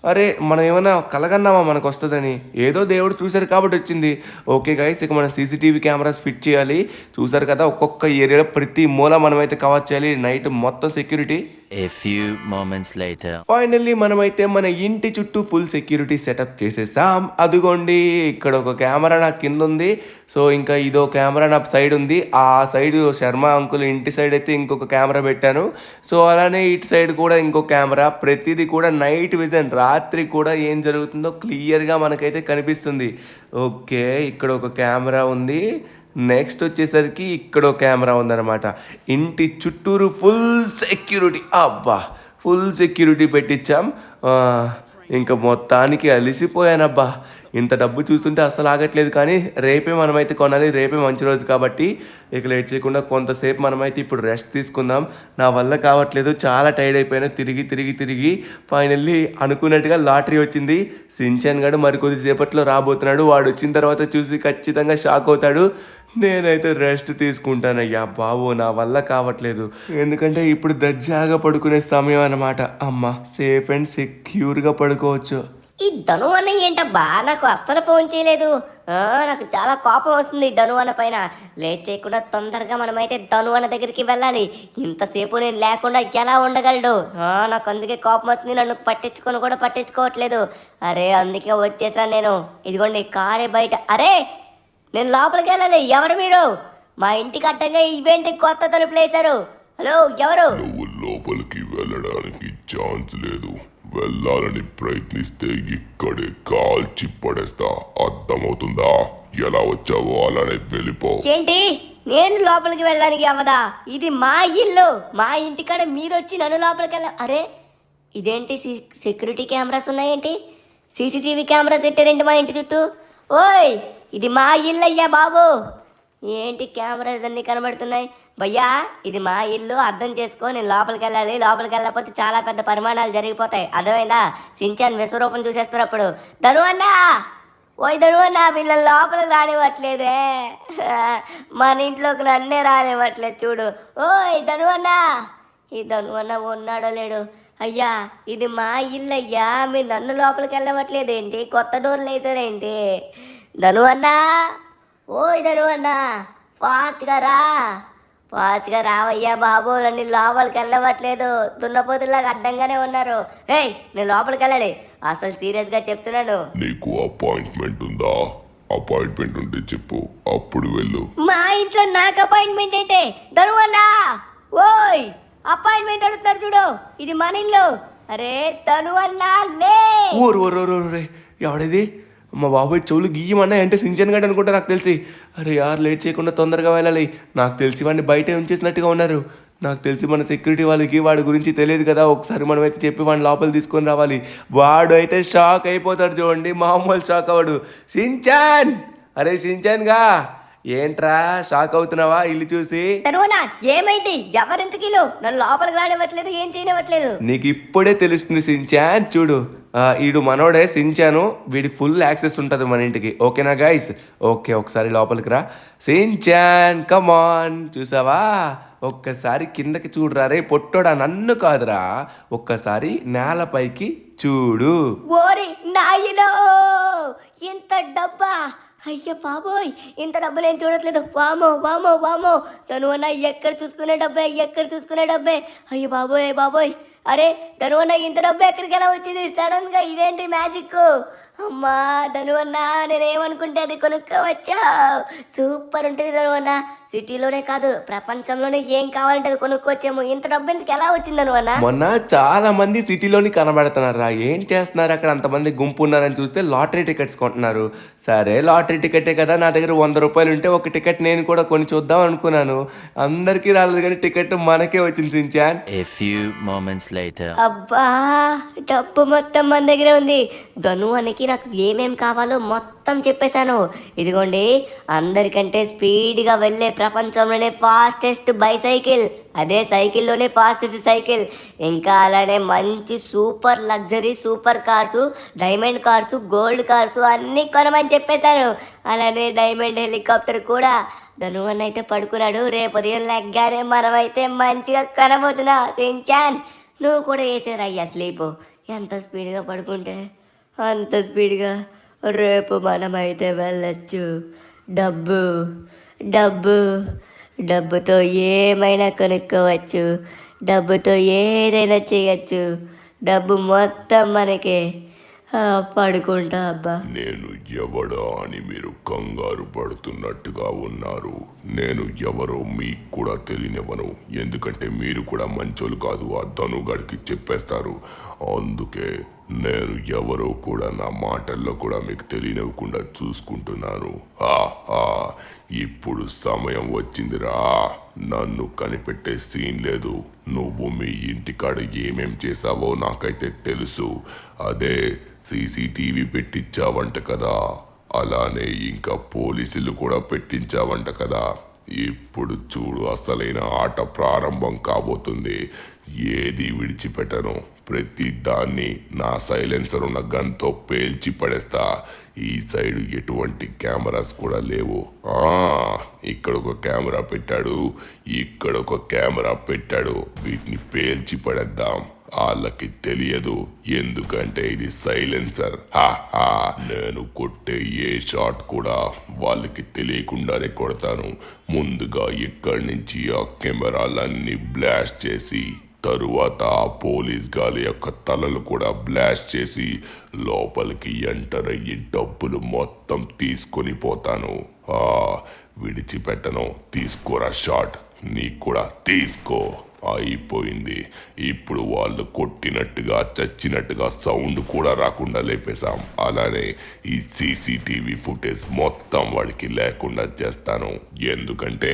అరే మనం ఏమైనా కలగన్నామా మనకు వస్తుందని? ఏదో దేవుడు చూశారు కాబట్టి వచ్చింది. ఓకే గైస్, ఇక మనం సీసీటీవీ కెమెరాస్ ఫిట్ చేయాలి. చూసారు కదా, ఒక్కొక్క ఏరియాలో ప్రతి మూల మనమైతే కవర్ చేయాలి. నైట్ మొత్తం security. A few moments later. Finally మనమైతే మన ఇంటి చుట్టూ ఫుల్ సెక్యూరిటీ సెటప్ చేసేసాం. అదిగోండి, ఇక్కడ ఒక కెమెరా నా కింద ఉంది. సో ఇంకా ఇదో కెమెరా నా సైడ్ ఉంది. ఆ సైడ్ శర్మ అంకుల్ ఇంటి సైడ్ అయితే ఇంకొక కెమెరా పెట్టాను. సో అలానే ఇటు సైడ్ కూడా ఇంకో కెమెరా. ప్రతిదీ కూడా నైట్ విజన్, రాత్రి కూడా ఏం జరుగుతుందో క్లియర్గా మనకైతే కనిపిస్తుంది. ఓకే, ఇక్కడ ఒక కెమెరా ఉంది. నెక్స్ట్ వచ్చేసరికి ఇక్కడ ఒక కెమెరా ఉందన్నమాట. ఇంటి చుట్టూరు ఫుల్ సెక్యూరిటీ. అబ్బా, ఫుల్ సెక్యూరిటీ పెట్టించాం. ఇంకా మొత్తానికి అలిసిపోయానబ్బా. ఇంత డబ్బు చూస్తుంటే అస్సలు ఆగట్లేదు, కానీ రేపే మనమైతే కొనాలి. రేపే మంచి రోజు కాబట్టి ఇక లేట్ చేయకుండా కొంతసేపు మనమైతే ఇప్పుడు రెస్ట్ తీసుకుందాం. నా వల్ల కావట్లేదు, చాలా టైర్డ్ అయిపోయాను. తిరిగి ఫైనల్లీ అనుకున్నట్టుగా లాటరీ వచ్చింది. సించాన్ గడు మరికొద్దిసేపట్లో రాబోతున్నాడు. వాడు వచ్చిన తర్వాత చూసి ఖచ్చితంగా షాక్ అవుతాడు. నేనైతే రెస్ట్ తీసుకుంటానయ్యా బాబు, నా వల్ల కావట్లేదు. ఎందుకంటే ఇప్పుడు దర్జాగా పడుకునే సమయం అన్నమాట. అమ్మ, సేఫ్ అండ్ సెక్యూర్గా పడుకోవచ్చు. ఈ ధను అన్న ఏంటబ్బా నాకు అస్సలు ఫోన్ చేయలేదు. నాకు చాలా కోపం వస్తుంది ధను అన్న పైన. లేట్ చేయకుండా తొందరగా మనమైతే ధను అన్న దగ్గరికి వెళ్ళాలి. ఇంతసేపు నేను లేకుండా ఎలా ఉండగలడు? నాకు అందుకే కోపం వస్తుంది. నన్ను పట్టించుకొని కూడా పట్టించుకోవట్లేదు. అరే అందుకే వచ్చేసాను నేను. ఇదిగోండి కారే బయట. అరే నేను లోపలికి వెళ్ళాలి. ఎవరు మీరు? మా ఇంటికి అడ్డంగా ఇవేంటి కొత్త తలుపులు వేశారు? హలో ఎవరు? నువ్వు లోపలికి వెళ్ళడానికి ఛాన్స్ లేదు. వెళ్ళాలని ప్రయత్నిస్తే ఇక్కడే కాల్చి పడేస్తా. అర్థమవుతుందా? ఎలా వచ్చావో అలానే వెళ్ళిపో. ఏంటి నేను లోపలికి వెళ్ళడానికి అవ్వదా? ఇది మా ఇల్లు. మా ఇంటికాడ మీరు వచ్చి నన్ను లోపలికి వెళ్ళ. అరే ఇదేంటి సెక్యూరిటీ కెమెరాస్ ఉన్నాయేంటి? సీసీటీవీ కెమెరాస్ పెట్టారేంటి మా ఇంటి చుట్టూ? ఓయ్ ఇది మా ఇల్లు అయ్యా బాబు. ఏంటి కెమెరాస్ అన్నీ కనబడుతున్నాయి? భయ్యా ఇది మా ఇల్లు, అర్థం చేసుకో. నేను లోపలికి వెళ్ళాలి. లోపలికి వెళ్ళకపోతే చాలా పెద్ద పరిమాణాలు జరిగిపోతాయి. అర్థమైందా? సించాన్ విశ్వరూపం చూసేస్తారు అప్పుడు. ధను అన్నా, ఓయ్ ధను అన్నా, వీళ్ళని లోపలికి రానివ్వట్లేదే. మన ఇంట్లోకి నన్నే రానివ్వట్లేదు చూడు. ఓయ్ ధను అన్నా. ఈ ధను అన్న ఉన్నాడో లేడు? అయ్యా ఇది మా ఇల్లు అయ్యా, మీరు నన్ను లోపలికి వెళ్ళవట్లేదేంటి? కొత్త డోర్లు వేసారేంటి? ధను అన్నా, ఓయ్ ధను అన్నా, ఫాస్ట్గా రావయ్యా బాబు. నన్ను లోపలికి వెళ్ళవట్లేదు. దున్నపోతులాగా అడ్డంగానే ఉన్నారు. ఏయ్ నేను లోపలికి వెళ్ళాలి. అసలు సీరియస్గా చెప్తున్నాను. నీకు అపాయింట్మెంట్ ఉందా? అపాయింట్మెంట్ ఉంటే చెప్పు, అప్పుడు వెళ్ళు. మా ఇంట్లో నాకు అపాయింట్మెంట్ ఏంటి? ధనువన్నా, ఓయ్ అపాయింట్మెంట్ అడుగుతారు చూడు. ఇది మన ఇల్లు. అరే ధనువన్నా లే. ఓరే ఎవడేది? మా బాబాయ్ చెవులు గీయమన్నా అంటే సించన్ గడ్ అనుకుంటా నాకు తెలిసి. అరే యార్ లేట్ చేయకుండా తొందరగా వెళ్ళాలి. నాకు తెలిసి వాడిని బయటే ఉంచేసినట్టుగా ఉన్నారు. నాకు తెలిసి మన సెక్యూరిటీ వాళ్ళకి వాడి గురించి తెలియదు కదా. ఒకసారి మనమైతే చెప్పి వాడిని లోపల తీసుకొని రావాలి. వాడు అయితే షాక్ అయిపోతాడు చూడండి, మామూలు షాక్ అవ్వడు. సించాన్, అరే సించాన్గా ఏంట్రా షాక్ అవుతున్నావా ఇల్లు చూసి? ధనువన్నా ఏమైంది? ఎవరింతకిలో నన్ను లోపలికి రానివ్వట్లేదు, ఏం చేయనివ్వట్లేదు? నీకు ఇప్పుడే తెలుస్తుంది సించాన్. చూడు ఈడు మనోడే సించాను. వీడికి ఫుల్ యాక్సెస్ ఉంటుంది మన ఇంటికి. ఓకేనా గైస్? ఓకే ఒకసారి లోపలికి రా సించాన్, కమాన్. చూసావా? ఒక్కసారి కిందకి చూడురా. రే పొట్టోడా, నన్ను కాదురా, ఒక్కసారి నేలపైకి చూడు. ఓరి నాయనో ఇంత డబ్బా! అయ్య బాబోయ్ ఇంత డబ్బులు ఏం చూడట్లేదు. వామో ధనువన్న ఎక్కడ చూసుకునే డబ్బే. అయ్య బాబోయ్. అరే ధనువన్న ఇంత డబ్బు ఎక్కడికి ఎలా వచ్చింది సడన్ గా? ఇదేంటి మ్యాజిక్? అమ్మా ధనువన్న, నేనేమనుకుంటే అది కొనుక్కోవచ్చా? సూపర్ ఉంటుంది ధనువన్న. సిటీలోనే కాదు ప్రపంచంలోనే ఏం కావాలంటే అది కొనుక్కోవచ్చేమో. ఇంత డబ్బు ఎందుకు ఎలా వచ్చింది ధనువన్న? మొన్న చాలా మంది సిటీలోని కనబడుతున్నారా. ఏం చేస్తున్నారు అక్కడ? అంతమంది గుంపు ఉన్నారని చూస్తే లాటరీ టికెట్స్ కొంటున్నారు. సరే లాటరీ టికెటే కదా, నా దగ్గర 100 రూపాయలు ఉంటే ఒక టికెట్ నేను కూడా కొని చూద్దాం అనుకున్నాను. అందరికీ రాలేదు కానీ టికెట్ మనకే వచ్చింది Shinchan. A few moments later. అబ్బా డబ్బు మొత్తం మన దగ్గర ఉంది. ధనువనికి నాకు ఏమేం కావాలో మొత్తం చెప్పేశాను. ఇదిగోండి అందరికంటే స్పీడ్గా వెళ్ళే ప్రపంచంలోనే ఫాస్టెస్ట్ బైసైకిల్, అదే సైకిల్లోనే ఫాస్టెస్ట్ సైకిల్. ఇంకా అలానే మంచి super luxury super cars, diamond cars, gold cars అన్నీ కొనమని చెప్పేశాను. అలానే డైమండ్ హెలికాప్టర్ కూడా. ధనువన్ అయితే పడుకున్నాడు. రేపు ఉదయం లెగ్గానే మనమైతే మంచిగా కనబోతున్నా. సించాన్ నువ్వు కూడా వేసేరయ్యా స్లీపు. ఎంత స్పీడ్గా పడుకుంటే అంత స్పీడ్గా రేపు మనమైతే వెళ్ళచ్చు. డబ్బుతో ఏమైనా కొనుక్కోవచ్చు. డబ్బుతో ఏదైనా చేయొచ్చు. డబ్బు మొత్తం మనకే. పడుకుంటా అబ్బా. నేను ఎవడా అని మీరు కంగారు పడుతున్నట్టుగా ఉన్నారు. నేను ఎవరో మీకు కూడా తెలియనివ్వను. ఎందుకంటే మీరు కూడా మంచోళ్ళు కాదు. ఆ ధనుగాడికి చెప్పేస్తారు. అందుకే నేను ఎవరో కూడా నా మాటల్లో కూడా మీకు తెలియనివ్వకుండా చూసుకుంటున్నాను. ఇప్పుడు సమయం వచ్చిందిరా. నన్ను కనిపెట్టే సీన్ లేదు. నువ్వు మీ ఇంటికాడ ఏమేం చేసావో నాకైతే తెలుసు. అదే సీసీటీవీ పెట్టించావంట కదా, అలానే ఇంకా పోలీసులు కూడా పెట్టించావంట కదా. ఇప్పుడు చూడు, అసలైన ఆట ప్రారంభం కాబోతుంది. ఏది విడిచిపెట్టను. ప్రతి దాన్ని నా సైలెన్సర్ ఉన్న గన్తో పేల్చి పడేస్తా. ఈ సైడ్ ఎటువంటి కెమెరాస్ కూడా లేవు. ఇక్కడ ఒక కెమెరా పెట్టాడు, ఇక్కడ ఒక కెమెరా పెట్టాడు. వీటిని పేల్చి పడేద్దాం. వాళ్ళకి తెలియదు, ఎందుకంటే ఇది సైలెన్సర్. నేను కొట్టే ఏ షాట్ కూడా వాళ్ళకి తెలియకుండానే కొడతాను. ముందుగా ఇక్కడి నుంచి ఆ కెమెరాలన్నీ బ్లాస్ట్ చేసి, తరువాత ఆ పోలీస్ గాలి యొక్క తలలు కూడా బ్లాస్ట్ చేసి లోపలికి ఎంటర్ అయ్యి డబ్బులు మొత్తం తీసుకొని పోతాను. విడిచిపెట్టను. తీసుకోరా షాట్. నీకు కూడా తీసుకో. అయిపోయింది. ఇప్పుడు వాళ్ళు కొట్టినట్టుగా చచ్చినట్టుగా సౌండ్ కూడా రాకుండా లేపేశాం. అలానే ఈ సీసీటీవీ ఫుటేజ్ మొత్తం వాడికి లేకుండా చేస్తాను. ఎందుకంటే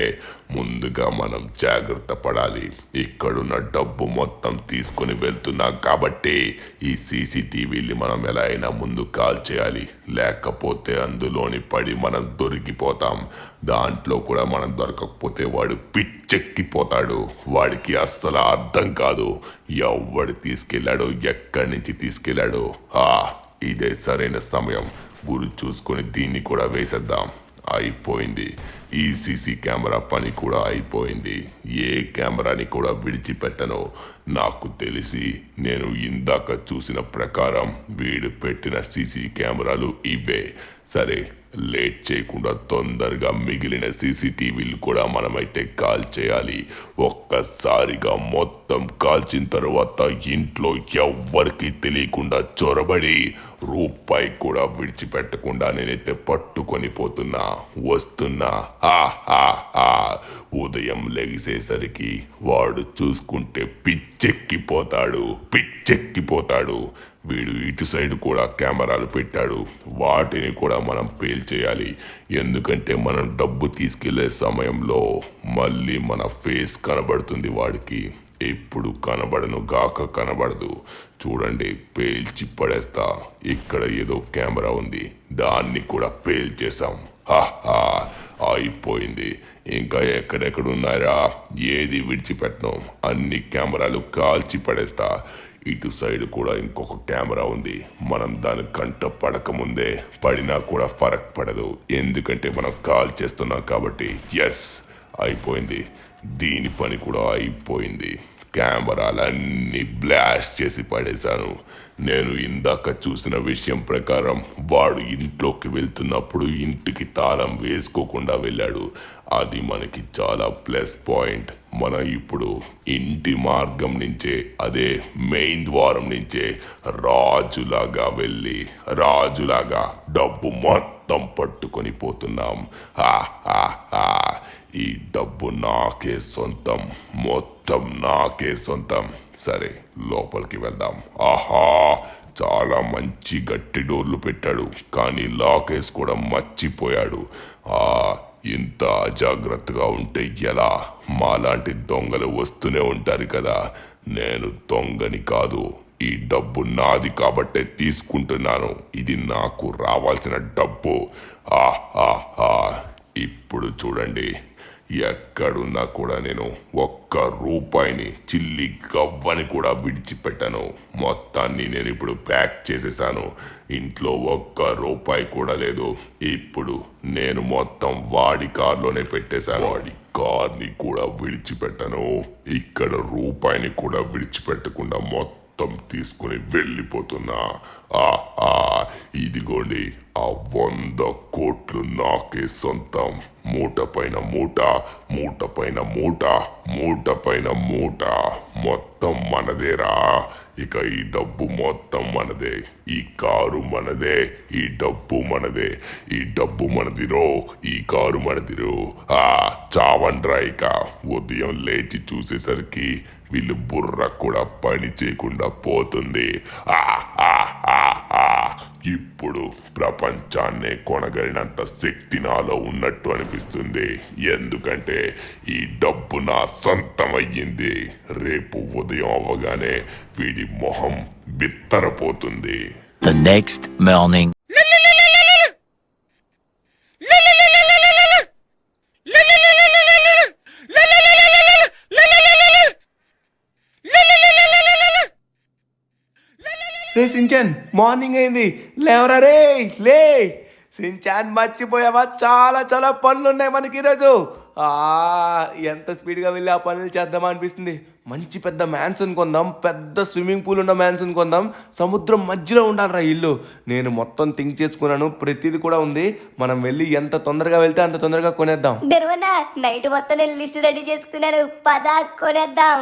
ముందుగా మనం జాగ్రత్త పడాలి. ఇక్కడున్న డబ్బు మొత్తం తీసుకొని వెళ్తున్నాం కాబట్టి ఈ సీసీటీవీని మనం ఎలా అయినా ముందు కాల్ చేయాలి. లేకపోతే అందులోని పడి మనం దొరికిపోతాం. దాంట్లో కూడా మనం దొరకకపోతే వాడు పిచ్చెక్కిపోతాడు. వాడికి అస్సలు అర్థం కాదు ఎవడు తీసుకెళ్ళాడో, ఎక్కడి నుంచి తీసుకెళ్ళాడో. ఇదే సరైన సమయం. గురి చూసుకొని దీన్ని కూడా వేసేద్దాం. అయిపోయింది. ఈ సీసీ కెమెరా పని కూడా అయిపోయింది. ఏ కెమెరాని కూడా విడిచిపెట్టను. నాకు తెలిసి నేను ఇందాక చూసిన ప్రకారం వీడు పెట్టిన సీసీ కెమెరాలు ఇవే. సరే, లేట్ చేయకుండా తొందరగా మిగిలిన సీసీటీవీలు కూడా మనమైతే కాల్ చేయాలి. ఒక్కసారిగా మొత్తం కాల్చిన తర్వాత ఇంట్లో ఎవ్వరికి తెలియకుండా చొరబడి రూపాయి కూడా విడిచిపెట్టకుండా నేనైతే పట్టుకొని పోతున్నా. వస్తున్నా. ఉదయం లెగిసేసరికి వాడు చూసుకుంటే పిచ్చెక్కిపోతాడు. వీడు ఇటు సైడ్ కూడా కెమెరాలు పెట్టాడు. వాటిని కూడా మనం పేల్చేయాలి. ఎందుకంటే మనం డబ్బు తీసుకెళ్లే సమయంలో మళ్ళీ మన ఫేస్ కనబడుతుంది వాడికి. ఇప్పుడు కనబడదు. చూడండి, పేల్చి పడేస్తా. ఇక్కడ ఏదో కెమెరా ఉంది, దాన్ని కూడా పేల్చేశాం. అయిపోయింది. ఇంకా ఎక్కడెక్కడున్నారా? ఏది విడిచిపెట్టను. అన్ని కెమెరాలు కాల్చి పడేస్తా. ఇటు సైడ్ కూడా ఇంకొక కెమెరా ఉంది. మనం దాని కంట పడకముందే పడినా కూడా ఫరక్ పడదు. ఎందుకంటే మనం కాల్ చేస్తున్నాం కాబట్టి. ఎస్, అయిపోయింది. దీని పని కూడా అయిపోయింది. కెమెరాలన్నీ బ్లాస్ట్ చేసి పడేశాను. నేను ఇందాక చూసిన విషయం ప్రకారం వాడు ఇంట్లోకి వెళ్తున్నప్పుడు ఇంటికి తాళం వేసుకోకుండా వెళ్ళాడు. అది మనకి చాలా ప్లస్ పాయింట్. మనం ఇప్పుడు ఇంటి మార్గం నుంచే, అదే మెయిన్ ద్వారం నుంచే రాజులాగా వెళ్ళి రాజులాగా డబ్బు మొత్తం పట్టుకొని పోతున్నాం. ఈ డబ్బు నాకే సొంతం, మొత్తం నాకే సొంతం. సరే, లోపలికి వెళ్దాం. చాలా మంచి గట్టి డోర్లు పెట్టాడు, కానీ లాక్ వేసుకోవడం మర్చిపోయాడు. ఇంత అజాగ్రత్తగా ఉంటే ఎలా? మాలాంటి దొంగలు వస్తూనే ఉంటారు కదా. నేను దొంగని కాదు. ఈ డబ్బు నాది కాబట్టే తీసుకుంటున్నాను. ఇది నాకు రావాల్సిన డబ్బు. ఇప్పుడు చూడండి, ఎక్కడున్నా కూడా నేను ఒక్క రూపాయిని, చిల్లి గవ్వని కూడా విడిచిపెట్టాను. మొత్తాన్ని నేను ఇప్పుడు ప్యాక్ చేసేసాను. ఇంట్లో ఒక్క రూపాయి కూడా లేదు. ఇప్పుడు నేను మొత్తం వాడి కార్లోనే పెట్టేశాను. వాడి కార్ని కూడా విడిచిపెట్టాను. ఇక్కడ రూపాయిని కూడా విడిచిపెట్టకుండా మొత్తం తీసుకుని వెళ్ళిపోతున్నా. ఇదిగోండి, ఆ 100 కోట్లు నాకే సొంతం. మూట పైన మూట, మూట పైన మూట, మూట పైన మూట, మొత్తం మనదేరా. ఇక ఈ డబ్బు మొత్తం మనదే. ఈ కారు మనదే, ఈ డబ్బు మనదే. ఈ డబ్బు మనదిరో, ఈ కారు మనదిరో. చావండ్రా. ఇక ఉదయం లేచి చూసేసరికి వీళ్ళు బుర్ర కూడా పని చేయకుండా పోతుంది. ఆ, ఆ, ఆ, ఆ. ఇప్పుడు ప్రపంచాన్నే కొనగలిగినంత శక్తి నాలో ఉన్నట్టు అనిపిస్తుంది. ఎందుకంటే ఈ డబ్బు నా సొంతమయ్యింది. రేపు ఉదయం అవ్వగానే వీడి మొహం బిత్తరపోతుంది. The next morning. Ray Shinchan, morning అయింది, లేవరా రే, లే. సించాన్ మర్చిపోయావా? చాలా చాలా పనులు ఉన్నాయి మనకి ఈరోజు. ఎంత స్పీడ్గా వెళ్ళి ఆ పనులు చేద్దామా అనిపిస్తుంది. మంచి పెద్ద మ్యాన్సన్ కొందాం, పెద్ద స్విమ్మింగ్ పూల్ ఉన్న మ్యాన్సన్ కొందాం. సముద్రం మధ్యలో ఉండాలిరా ఇల్లు. నేను మొత్తం థింక్ చేసుకున్నాను, ప్రతిదీ కూడా ఉంది. మనం వెళ్ళి ఎంత తొందరగా వెళ్తే అంత తొందరగా కొనేద్దాం. ధనువన్న నైట్ మొత్తం నేను లిస్ట్ రెడీ చేసుకున్నాను, పద కొనేద్దాం.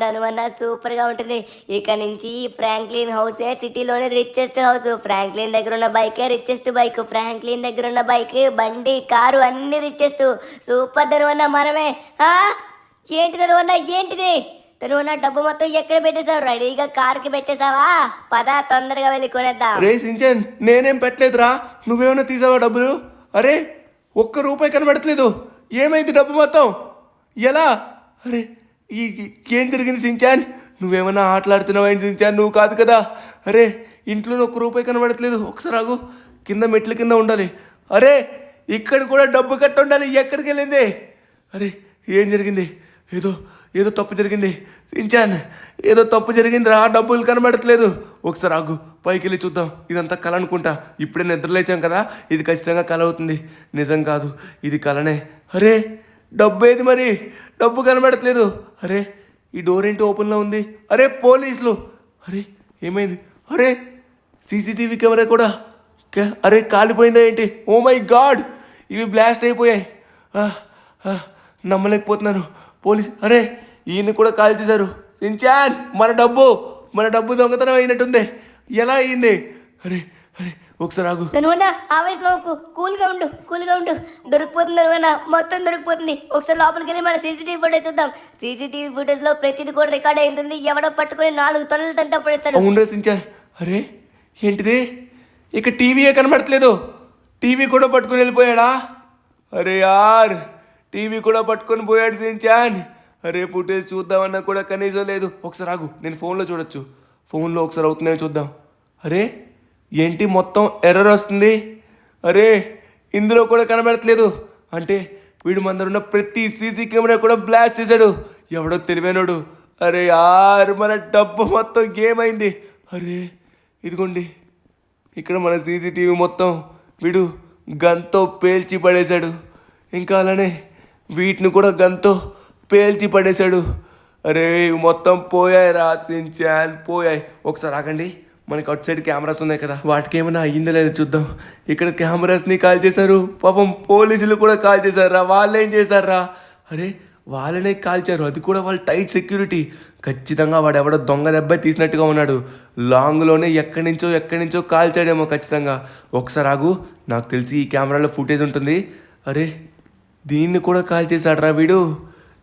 ధనువన్న సూపర్ గా ఉంటుంది. ఇక నుంచి ఫ్రాంక్లిన్ హౌసే సిటీలోనే రిచెస్ట్ హౌస్. ఫ్రాంక్లిన్ దగ్గర ఉన్న బైకే రిచెస్ట్ బైక్. ఫ్రాంక్లిన్ దగ్గర ఉన్న బైక్, బండి, కారు అన్ని రిచెస్ట్. సూపర్ ధనువన్న, మనమే. ఏంటి ధనువన్న, ఏంటిది ధనువన్న? డబ్బు మొత్తం ఎక్కడ పెట్టేశావు? రెడీగా కార్కి పెట్టేశావా? పద తొందరగా వెళ్ళి కొనేద్దాం. రే సించాన్, నేనేం పెట్టలేదురా, నువ్వేమైనా తీసావా డబ్బులు? అరే, ₹1 కనబడట్లేదు. ఏమైంది డబ్బు మొత్తం? ఎలా? అరే, ఏం జరిగింది సించాన్? నువ్వేమన్నా ఆటలాడుతున్నావా ఏంటి సించాన్? నువ్వు కాదు కదా. అరే, ఇంట్లో ₹1 కనబడట్లేదు. ఒకసారి ఆగు, కింద మెట్ల కింద ఉండాలి. అరే, ఇక్కడ కూడా డబ్బు కట్ట ఉండాలి. ఎక్కడికి వెళ్ళింది? అరే, ఏం జరిగింది? ఏదో తప్పు జరిగింది సించాన్, ఏదో తప్పు జరిగిందిరా. డబ్బులు కనబడట్లేదు. ఒకసారి ఆగు, పైకి వెళ్ళి చూద్దాం. ఇదంతా కళ అనుకుంటా. ఇప్పుడే నిద్రలేచాం కదా, ఇది ఖచ్చితంగా కళ అవుతుంది. నిజం కాదు, ఇది కళనే. అరే, డబ్బు ఏది మరి? డబ్బు కనబడట్లేదు. అరే, ఈ డోర్ ఏంటి ఓపెన్లో ఉంది? అరే, పోలీసులు. అరే, ఏమైంది? అరే, సీసీటీవీ కెమెరా కూడా అరే కాలిపోయిందా ఏంటి? ఓ మై గాడ్, ఇవి బ్లాస్ట్ అయిపోయాయి. నమ్మలేకపోతున్నాను. పోలీస్, అరే ఈయన్ని కూడా కాల్ చేశారు. సించాన్, మన డబ్బు దొంగతనం అయినట్టుంది. ఎలా అయింది? అరే అరే, ఒకసారి ఆగు. ధనువన్న, ఆవేశంకు కూల్గా ఉండు. దొరికిపోతుంది ధనువన్న, మొత్తం దొరికిపోతుంది. ఒకసారి లోపలికి వెళ్ళి మన సీసీటీవీ ఫుటేజ్ చూద్దాం. సీసీటీవీ ఫుటేజ్ లో ప్రతిది కూడా రికార్డ్ అయి ఉంటుంది. ఎవడో పట్టుకుని 4 తొనలు తంతా పడేస్తాడు. అవును సించాన్. అరే, ఏంటిది? ఇక టీవీయే కనబడట్లేదు. టీవీ కూడా పట్టుకుని వెళ్ళిపోయాడా? అరే యార్, టీవీ కూడా పట్టుకొని పోయాడు సించాన్. అరే, ఫుటేజ్ చూద్దామన్నా కూడా కనీసం లేదు. ఒకసారి ఆగు, నేను ఫోన్లో చూడొచ్చు. ఫోన్లో ఒకసారి అవుతున్నాయో చూద్దాం. అరే, ఏంటి మొత్తం ఎర్రర్ వస్తుంది? అరే, ఇందులో కూడా కనబడట్లేదు. అంటే వీడు మన దగ్గర ఉన్న ప్రతి సీసీ కెమెరా కూడా బ్లాస్ట్ చేశాడు. ఎవడో తెలివైనోడు. అరే యార్, మన డబ్బు మొత్తం గేమ్ అయింది. అరే, ఇదిగోండి, ఇక్కడ మన సీసీటీవీ మొత్తం వీడు గన్తో పేల్చి పడేశాడు. ఇంకా అలానే వీటిని కూడా గన్తో పేల్చి పడేశాడు. అరే, మొత్తం పోయాయి రా సించాన్, పోయాయి. ఒకసారి ఆగండి, మనకి అవుట్ సైడ్ కెమెరాస్ ఉన్నాయి కదా, వాటికి ఏమైనా అయ్యిందో లేదో చూద్దాం. ఇక్కడ కెమెరాస్ని కాల్ చేశారు. పాపం పోలీసులు కూడా కాల్ చేశారా? వాళ్ళు ఏం చేశారా? అరే, వాళ్ళనే కాల్చారు. అది కూడా వాళ్ళు టైట్ సెక్యూరిటీ. ఖచ్చితంగా వాడు ఎవడో దొంగ దెబ్బ తీసినట్టుగా ఉన్నాడు. లాంగ్లోనే ఎక్కడి నుంచో కాల్చాడేమో ఖచ్చితంగా. ఒకసారి ఆగు, నాకు తెలిసి ఈ కెమెరాలో ఫుటేజ్ ఉంటుంది. అరే, దీన్ని కూడా కాల్ చేశాడు రా వీడు.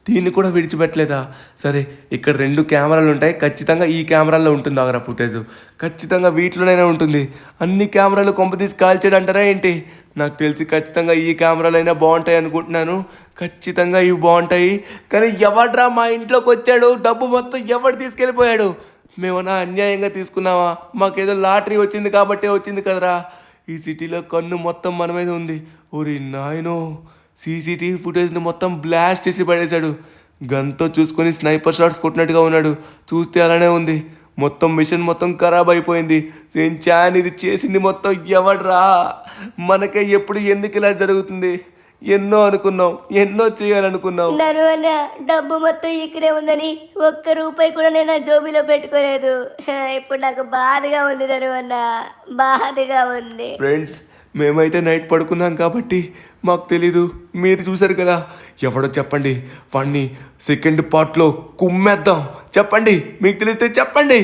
దీన్ని కూడా విడిచిపెట్టలేదా? సరే, ఇక్కడ 2 కెమెరాలు ఉంటాయి. ఖచ్చితంగా ఈ కెమెరాల్లో ఉంటుంది ఆగరా ఫుటేజ్. ఖచ్చితంగా వీటిలోనైనా ఉంటుంది. అన్ని కెమెరాలు కొంపతీసి కాల్చాడు అంటారా ఏంటి? నాకు తెలిసి ఖచ్చితంగా ఈ కెమెరాలు అయినా బాగుంటాయి అనుకుంటున్నాను. ఖచ్చితంగా ఇవి బాగుంటాయి. కానీ ఎవడ్రా మా ఇంట్లోకి వచ్చాడు? డబ్బు మొత్తం ఎవడు తీసుకెళ్ళిపోయాడు? మేమన్నా అన్యాయంగా తీసుకున్నావా? మాకేదో లాటరీ వచ్చింది కాబట్టే వచ్చింది కదరా. ఈ సిటీలో కన్ను మొత్తం మన మీద ఉంది. ఓరి నాయనో, సీసీటీవీ ఫుటేజ్ని మొత్తం బ్లాస్ట్ చేసి పడేశాడు. గన్తో చూసుకొని స్నైపర్ షాట్స్ కొట్టినట్టుగా ఉన్నాడు. చూస్తే అలానే ఉంది. మొత్తం మిషన్ మొత్తం ఖరాబ్ అయిపోయింది. సించాన్, ఇది చేసింది మొత్తం ఎవడ్రా? మనకే ఎప్పుడు ఎందుకు ఇలా జరుగుతుంది? ఎన్నో అనుకున్నాం, ఎన్నో చేయాలనుకున్నాం. ధనువన్న, డబ్బు మొత్తం ఇక్కడే ఉందని ₹1 కూడా నేను నా జోబీలో పెట్టుకోలేదు. ఇప్పుడు నాకు బాధగా ఉంది ధనువన్న, బాధగా ఉంది. ఫ్రెండ్స్, మేమైతే నైట్ పడుకున్నాం కాబట్టి మాకు తెలీదు. మీరు చూసారు కదా. ఎవడో చెప్పండి, వాడిని సెకండ్ పార్ట్లో కుమ్మేద్దాం. చెప్పండి, మీకు తెలిస్తే చెప్పండి.